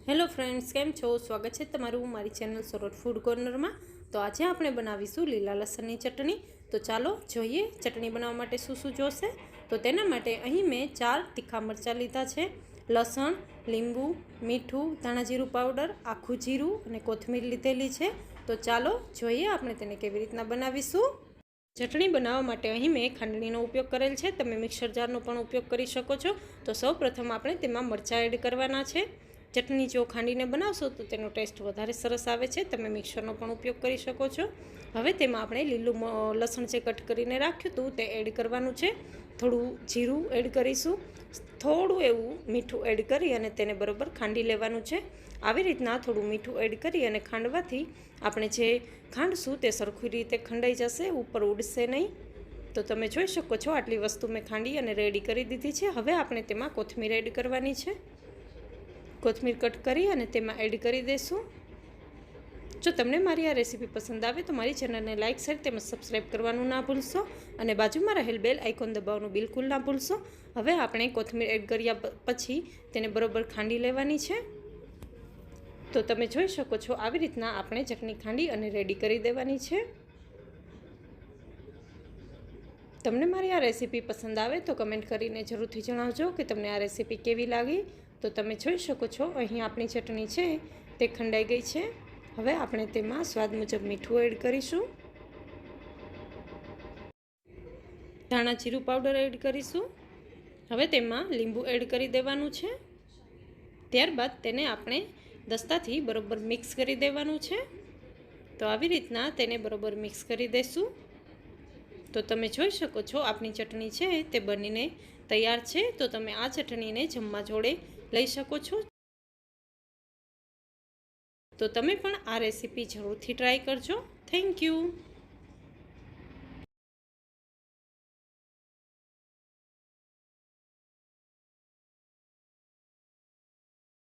Hello friends, કેમ છો? સ્વાગત છે તમારું મારી ચેનલ સોરાથ ફૂડ કોર્નરમાં। તો આજે આપણે બનાવીશું લીલા લસણની ચટણી। તો ચાલો જોઈએ ચટણી બનાવવા માટે શું શું જોશે। તો તેના માટે અહીં મેં 4 તીખા મરચાં લીધા છે, લસણ, લીંબુ, મીઠું, ધાણા જીરું પાવડર, આખું જીરું અને કોથમીર લીધેલી છે। તો ચાલો જોઈએ આપણે તેને કેવી રીતના બનાવીશું। ચટણી બનાવવા માટે અહીં મેં ખાંડણીનો ઉપયોગ કરેલ છે, તમે મિક્સર જારનો પણ ઉપયોગ કરી શકો છો। તો સૌપ્રથમ આપણે તેમાં મરચાં એડ કરવાના છે। ચટણી જો ખાંડીને બનાવશો તો તેનો ટેસ્ટ વધારે સરસ આવે છે, તમે મિક્સરનો પણ ઉપયોગ કરી શકો છો। હવે તેમાં આપણે લીલું લસણ જે કટ કરીને રાખ્યું હતું તે એડ કરવાનું છે, થોડું જીરું એડ કરીશું, થોડું એવું મીઠું એડ કરી અને તેને બરોબર ખાંડી લેવાનું છે। આવી રીતના થોડું મીઠું એડ કરી અને ખાંડવાથી આપણે જે ખાંડશું તે સરખી રીતે ખંડાઈ જશે, ઉપર ઉડશે નહીં। તો તમે જોઈ શકો છો આટલી વસ્તુ મેં ખાંડી અને રેડી કરી દીધી છે। હવે આપણે તેમાં કોથમીર એડ કરવાની છે, કોથમીર કટ કરી અને તેમાં એડ કરી દઈશું। જો તમને મારી આ રેસીપી પસંદ આવે તો મારી ચેનલને લાઇક, શેર તેમજ સબસ્ક્રાઈબ કરવાનું ના ભૂલશો અને બાજુમાં રહેલ બેલ આઇકોન દબાવવાનું બિલકુલ ના ભૂલશો। હવે આપણે કોથમીર એડ કર્યા પછી તેને બરોબર ખાંડી લેવાની છે। તો તમે જોઈ શકો છો આવી રીતના આપણે ચટણી ખાંડી અને રેડી કરી દેવાની છે। તમને મારી આ રેસીપી પસંદ આવે તો કમેન્ટ કરીને જરૂરથી જણાવજો કે તમને આ રેસીપી કેવી લાગી। તો તમે જોઈ શકો છો અહીં આપણી ચટણી છે તે ખંડાઈ ગઈ છે। હવે આપણે તેમાં સ્વાદ મુજબ મીઠું એડ કરીશું, ધાણા જીરું પાવડર એડ કરીશું। હવે તેમાં લીંબુ એડ કરી દેવાનું છે, ત્યારબાદ તેને આપણે દસ્તાથી બરોબર મિક્સ કરી દેવાનું છે। તો આવી રીતના તેને બરોબર મિક્સ કરી દઈશું। તો તમે જોઈ શકો છો આપણી ચટણી છે તે બનીને તૈયાર છે। તો તમે આ ચટણીને જમવા જોડે લઈ શકો છો। તો તમે પણ આ રેસીપી જરૂરથી ટ્રાય કરજો। Thank you.